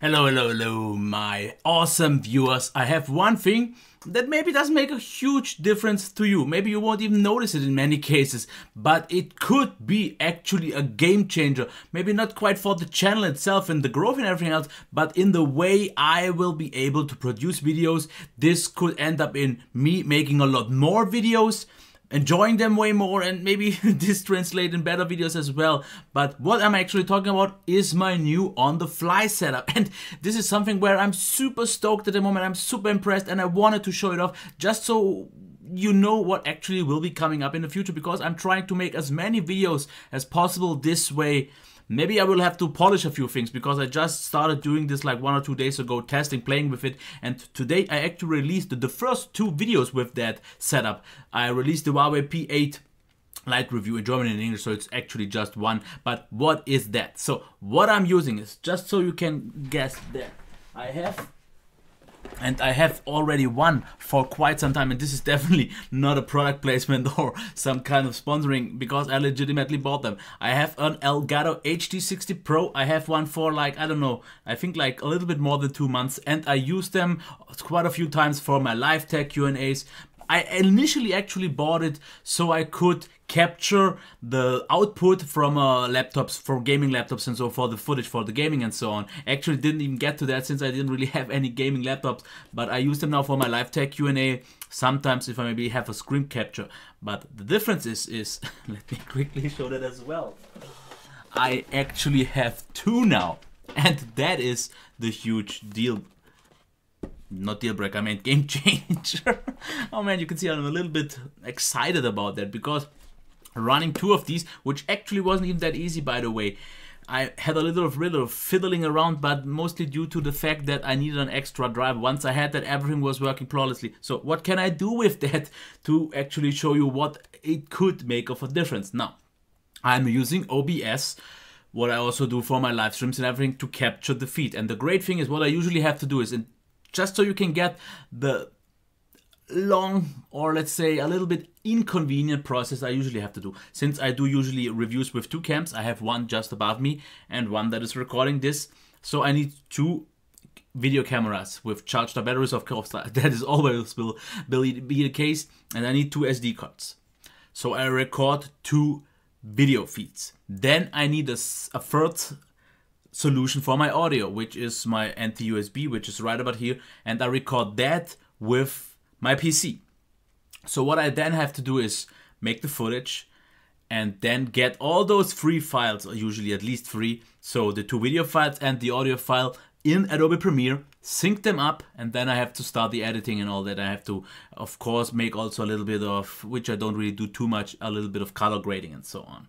Hello, hello, hello, my awesome viewers. I have one thing that maybe doesn't make a huge difference to you. Maybe you won't even notice it in many cases, but it could be actually a game changer. Maybe not quite for the channel itself and the growth and everything else, but in the way I will be able to produce videos. This could end up in me making a lot more videos, enjoying them way more, and maybe this translate in better videos as well. But what I'm actually talking about is my new on-the-fly setup, and this is something where I'm super stoked at the moment. I'm super impressed, and I wanted to show it off just so you know what actually will be coming up in the future, because I'm trying to make as many videos as possible this way. Maybe I will have to polish a few things because I just started doing this like 1 or 2 days ago, testing, playing with it, and today I actually released the first 2 videos with that setup. I released the Huawei P8 Lite review in German and English, so it's actually just one. But what is that? So what I'm using is, just so you can guess that, I have already one for quite some time, and this is definitely not a product placement or some kind of sponsoring, because I legitimately bought them. I have an Elgato HD60 Pro. I have one for like, I don't know, I think like a little bit more than 2 months, and I use them quite a few times for my live tech Q&As. I initially actually bought it so I could capture the output from laptops, for gaming laptops, and so for the footage for the gaming and so on. Actually didn't even get to that since I didn't really have any gaming laptops, but I use them now for my live tech Q&A, sometimes if I maybe have a screen capture. But the difference is let me quickly show that as well. I actually have 2 now, and that is the huge deal. Not deal breaker, I meant game changer. Oh man, you can see I'm a little bit excited about that, because running 2 of these, which actually wasn't even that easy, by the way. I had a little of fiddling around, but mostly due to the fact that I needed an extra drive. Once I had that, everything was working flawlessly. So what can I do with that to actually show you what it could make of a difference? Now, I'm using OBS, what I also do for my live streams and everything, to capture the feed. And the great thing is, what I usually have to do is, just so you can get the long, or let's say a little bit inconvenient process I usually have to do. Since I do usually reviews with 2 cams, I have one just above me and one that is recording this. So I need 2 video cameras with charged up batteries, of course. That is always will be the case. And I need 2 SD cards. So I record 2 video feeds. Then I need a third solution for my audio, which is my NT-USB, which is right about here, and I record that with my PC. So what I then have to do is make the footage and then get all those 3 files, usually at least 3, so the 2 video files and the audio file, in Adobe Premiere, sync them up, and then I have to start the editing and all that. I have to, of course, make also a little bit of, which I don't really do too much, a little bit of color grading and so on.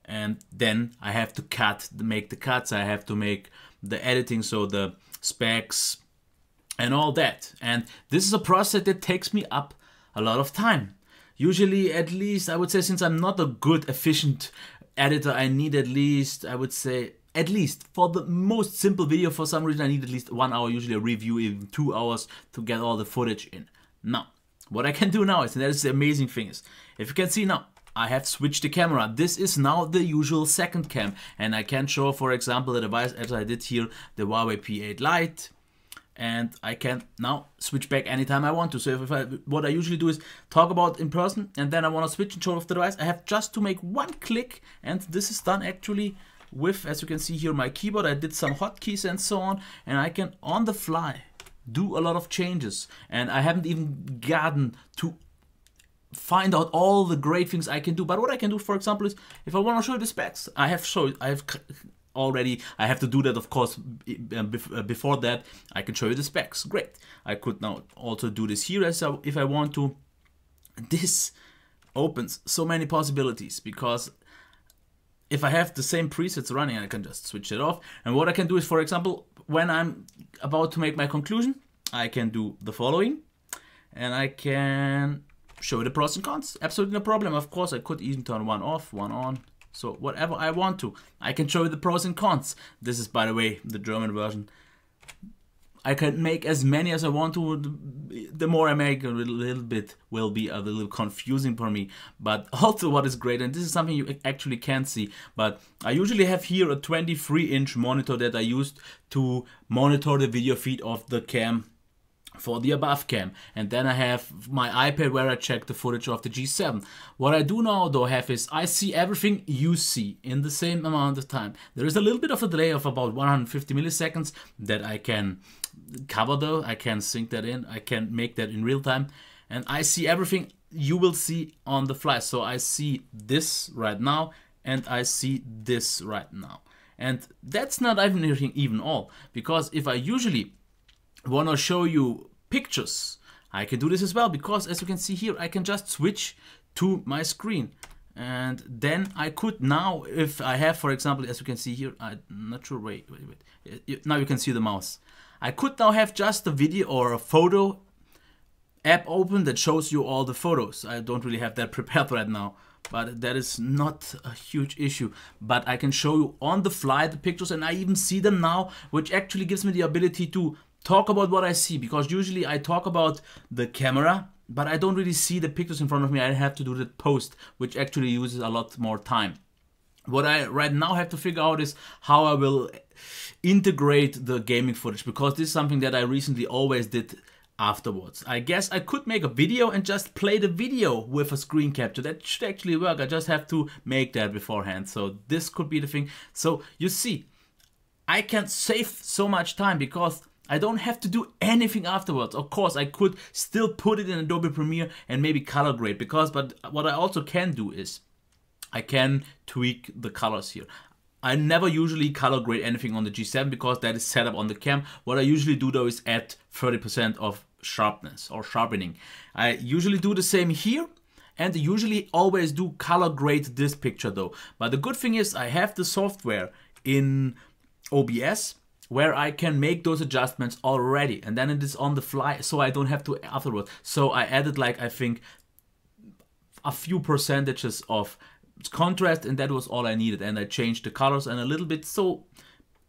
And then I have to make the cuts, I have to make the editing, so the specs and all that. And this is a process that takes me up a lot of time. Usually, at least, I would say, since I'm not a good, efficient editor, I need at least, I would say, at least for the most simple video, for some reason I need at least 1 hour, usually a review, even 2 hours to get all the footage in. Now, what I can do now is, and that is the amazing thing is, if you can see now, I have switched the camera. This is now the usual second cam, and I can show, for example, the device as I did here, the Huawei P8 Lite, and I can now switch back anytime I want to. So what I usually do is talk about in person, and then I want to switch and show off the device. I have just to make 1 click, and this is done actually with, as you can see here, my keyboard. I did some hotkeys and so on, and I can on the fly do a lot of changes, and I haven't even gotten to find out all the great things I can do. But what I can do, for example, is if I want to show you the specs, I have to do that, of course, before that. I can show you the specs. Great. I could now also do this here if I want to. This opens so many possibilities, because if I have the same presets running, I can just switch it off. And what I can do is, for example, when I'm about to make my conclusion, I can do the following, and I can show the pros and cons. Absolutely no problem. Of course, I could even turn one off, one on. So whatever I want to, I can show you the pros and cons. This is, by the way, the German version. I can make as many as I want to. The more I make, a little bit will be a little confusing for me. But also what is great, and this is something you actually can't see, but I usually have here a 23-inch monitor that I used to monitor the video feed of the cam for the above cam, and then I have my iPad where I check the footage of the G7. What I do now though have is I see everything you see in the same amount of time. There is a little bit of a delay of about 150 milliseconds that I can cover though. I can sync that in, I can make that in real time, and I see everything you will see on the fly. So I see this right now and I see this right now, and that's not even all, because if I usually want to show you pictures, I can do this as well, because as you can see here, I can just switch to my screen, and then I could now, if I have, for example, as you can see here, I'm not sure, wait, now you can see the mouse. I could now have just a video or a photo app open that shows you all the photos. I don't really have that prepared right now, but that is not a huge issue. But I can show you on the fly the pictures, and I even see them now, which actually gives me the ability to talk about what I see, because usually I talk about the camera, but I don't really see the pictures in front of me. I have to do the post, which actually uses a lot more time. What I right now have to figure out is how I will integrate the gaming footage, because this is something that I recently always did afterwards. I guess I could make a video and just play the video with a screen capture. That should actually work. I just have to make that beforehand. So this could be the thing. So you see, I can save so much time because I don't have to do anything afterwards. Of course, I could still put it in Adobe Premiere and maybe color grade, but what I also can do is I can tweak the colors here. I never usually color grade anything on the G7 because that is set up on the cam. What I usually do though is add 30% of sharpness or sharpening. I usually do the same here, and usually always do color grade this picture though. But the good thing is I have the software in OBS where I can make those adjustments already, and then it is on the fly, so I don't have to afterwards. So I added, like, I think a few percentages of contrast, and that was all I needed. And I changed the colors and a little bit, so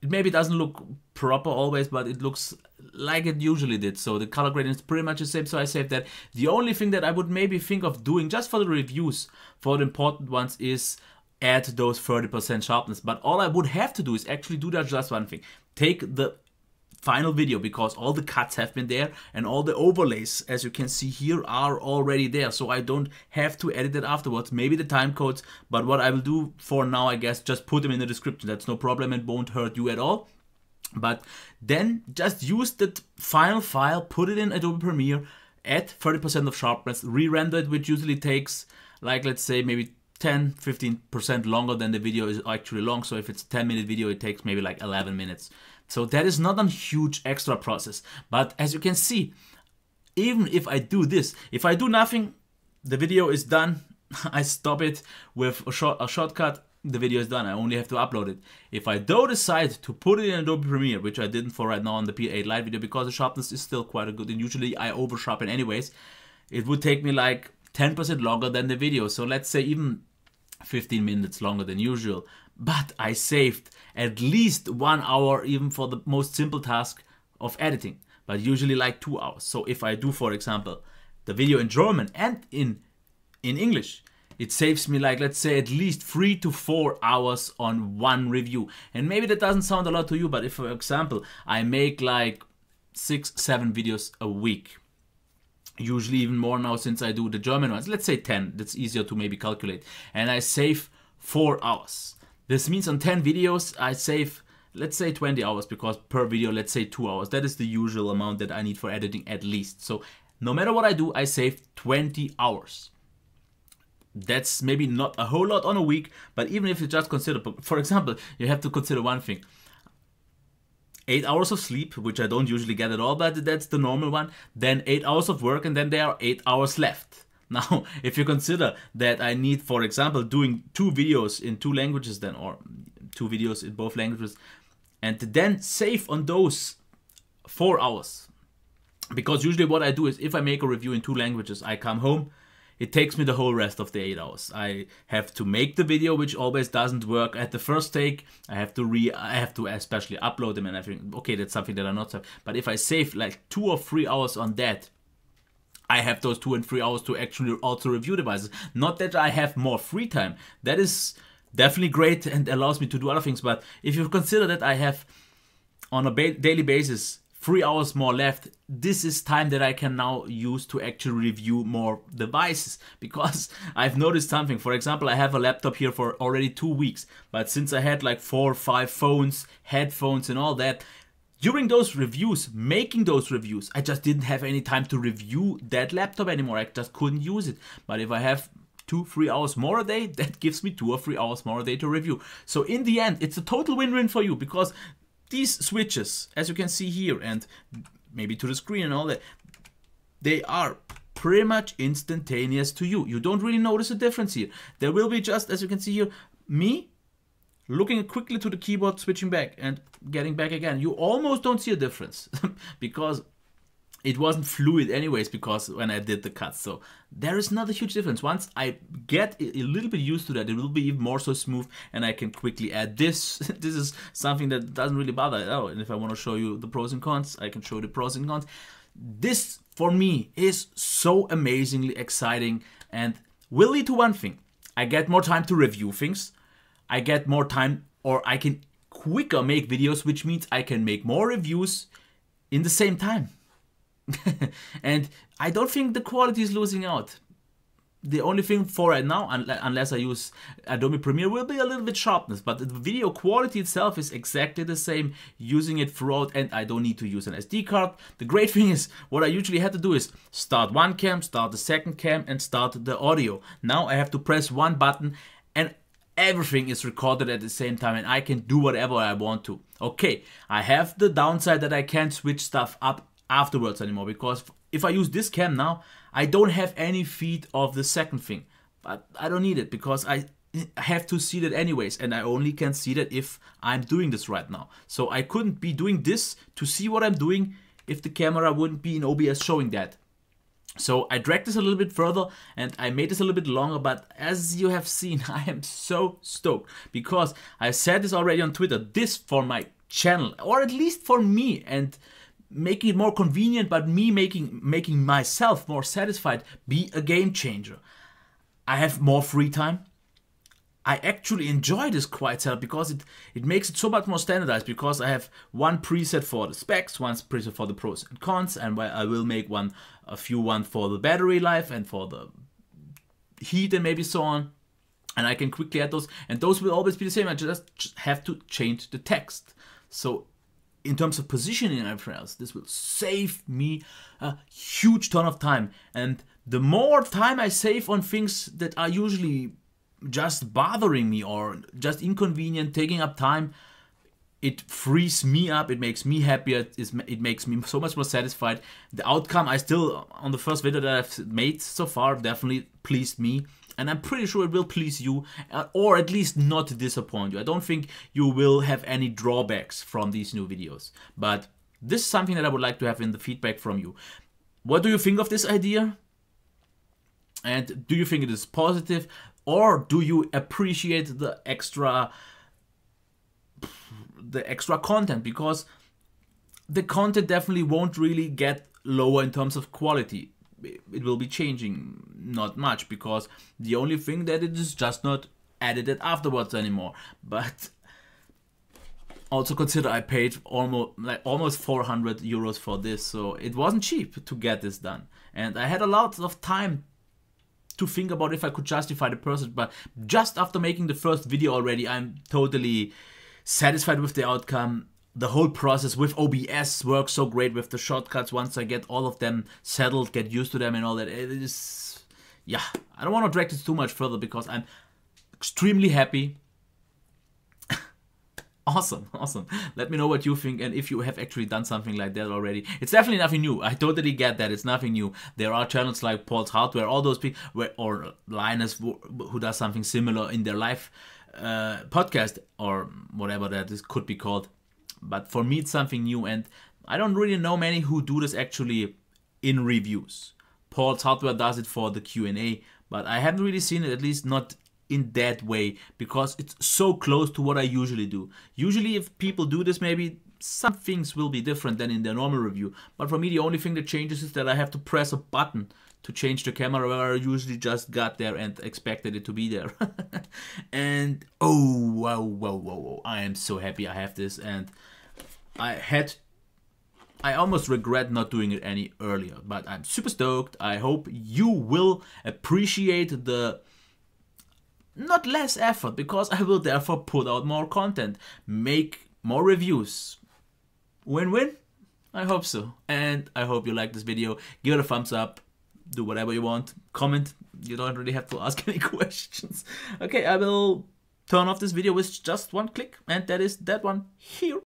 it maybe doesn't look proper always, but it looks like it usually did. So the color gradient is pretty much the same, so I saved that. The only thing that I would maybe think of doing just for the reviews, for the important ones, is add those 30% sharpness. But all I would have to do is actually do that just one thing. Take the final video, because all the cuts have been there and all the overlays, as you can see here, are already there, so I don't have to edit it afterwards. Maybe the time codes, but what I will do for now, I guess, just put them in the description. That's no problem and won't hurt you at all. But then just use that final file, put it in Adobe Premiere, add 30% of sharpness, re-render it, which usually takes, like, let's say maybe 10-15% longer than the video is actually long. So if it's a 10-minute video, it takes maybe like 11 minutes. So that is not a huge extra process. But as you can see, even if I do this, if I do nothing, the video is done. I stop it with a shortcut, the video is done. I only have to upload it. If I do decide to put it in Adobe Premiere, which I didn't for right now on the P8 Lite video, because the sharpness is still quite good, and usually I over sharpen anyways, it would take me like 10% longer than the video. So let's say even 15 minutes longer than usual, but I saved at least 1 hour even for the most simple task of editing, but usually like 2 hours. So if I do, for example, the video in German and in English, it saves me, like, let's say at least 3 to 4 hours on one review. And maybe that doesn't sound a lot to you, but if, for example, I make like 6-7 videos a week, usually even more now since I do the German ones, let's say 10, that's easier to maybe calculate, and I save 4 hours. This means on 10 videos I save, let's say 20 hours, because per video, let's say 2 hours. That is the usual amount that I need for editing at least. So no matter what I do, I save 20 hours. That's maybe not a whole lot on a week, but even if you just consider, for example, you have to consider one thing. 8 hours of sleep, which I don't usually get at all, but that's the normal one. Then 8 hours of work, and then there are 8 hours left. Now, if you consider that I need, for example, doing 2 videos in 2 languages then, or 2 videos in both languages, and then save on those 4 hours. Because usually what I do is, if I make a review in 2 languages, I come home. it takes me the whole rest of the 8 hours. I have to make the video, which always doesn't work at the first take. I have to especially upload them and everything. Okay, that's something that I not have. But if I save like 2 or 3 hours on that, I have those 2 and 3 hours to actually also review devices. Not that I have more free time. That is definitely great and allows me to do other things. But if you consider that I have on a daily basis 3 hours more left, this is time that I can now use to actually review more devices, because I've noticed something. For example, I have a laptop here for already 2 weeks, but since I had like 4 or 5 phones, headphones and all that, during those reviews, making those reviews, I just didn't have any time to review that laptop anymore. I just couldn't use it. But if I have 2-3 hours more a day, that gives me 2 or 3 hours more a day to review. So in the end, it's a total win-win for you, because these switches, as you can see here, and maybe to the screen and all that, they are pretty much instantaneous to you. You don't really notice a difference here. There will be just, as you can see here, me looking quickly to the keyboard, switching back and getting back again. You almost don't see a difference because it wasn't fluid anyways, because when I did the cuts. So there is not a huge difference. Once I get a little bit used to that, it will be even more so smooth, and I can quickly add this. This is something that doesn't really bother. Oh, and if I want to show you the pros and cons, I can show you the pros and cons. This, for me, is so amazingly exciting and will lead to one thing. I get more time to review things. I get more time, or I can quicker make videos, which means I can make more reviews in the same time. And I don't think the quality is losing out. The only thing for right now, unless I use Adobe Premiere, will be a little bit sharpness, but the video quality itself is exactly the same using it throughout, and I don't need to use an SD card. The great thing is, what I usually had to do is start one cam, start the second cam, and start the audio. Now I have to press one button and everything is recorded at the same time, and I can do whatever I want to. Okay, I have the downside that I can't switch stuff up afterwards anymore, because if I use this cam now, I don't have any feed of the second thing. But I don't need it, because I have to see that anyways, and I only can see that if I'm doing this right now. So I couldn't be doing this to see what I'm doing if the camera wouldn't be in OBS showing that. So I dragged this a little bit further and I made this a little bit longer, but as you have seen, I am so stoked, because I said this already on Twitter, this for my channel, or at least for me, and making it more convenient, but me making myself more satisfied, be a game changer. I have more free time. I actually enjoy this quiet setup because it makes it so much more standardized, because I have one preset for the specs, one preset for the pros and cons, and I will make a few for the battery life and for the heat and maybe so on. And I can quickly add those, and those will always be the same. I just have to change the text. So in terms of positioning and everything else, this will save me a huge ton of time. And the more time I save on things that are usually just bothering me or just inconvenient, taking up time, it frees me up, it makes me happier, it makes me so much more satisfied. The outcome, I still, on the first video that I've made so far, definitely pleased me. And I'm pretty sure it will please you, or at least not disappoint you. I don't think you will have any drawbacks from these new videos. But this is something that I would like to have in the feedback from you. What do you think of this idea? And do you think it is positive? Or do you appreciate the extra content? Because the content definitely won't really get lower in terms of quality. It will be changing not much, because the only thing that it is just not edited afterwards anymore. But also consider I paid almost 400 euros for this, so it wasn't cheap to get this done. And I had a lot of time to think about if I could justify the purchase, but just after making the first video already, I'm totally satisfied with the outcome. The whole process with OBS works so great with the shortcuts. Once I get all of them settled, get used to them and all that, it is, yeah, I don't want to drag this too much further because I'm extremely happy. Awesome. Let me know what you think, and if you have actually done something like that already. It's definitely nothing new. I totally get that. It's nothing new. There are channels like Paul's Hardware, all those people, or Linus, who does something similar in their live podcast, or whatever that could be called. But for me, it's something new, and I don't really know many who do this actually in reviews. Paul's Hardware does it for the Q&A, but I haven't really seen it, at least not in that way, because it's so close to what I usually do. Usually if people do this, maybe some things will be different than in their normal review, but for me the only thing that changes is that I have to press a button to change the camera, where I usually just got there and expected it to be there. And oh, whoa, I am so happy I have this, and I almost regret not doing it any earlier, but I'm super stoked. I hope you will appreciate the not less effort, because I will therefore put out more content, make more reviews. Win-win? I hope so. And I hope you like this video. Give it a thumbs up. Do whatever you want. Comment. You don't really have to ask any questions. Okay, I will turn off this video with just one click, and that is that one here.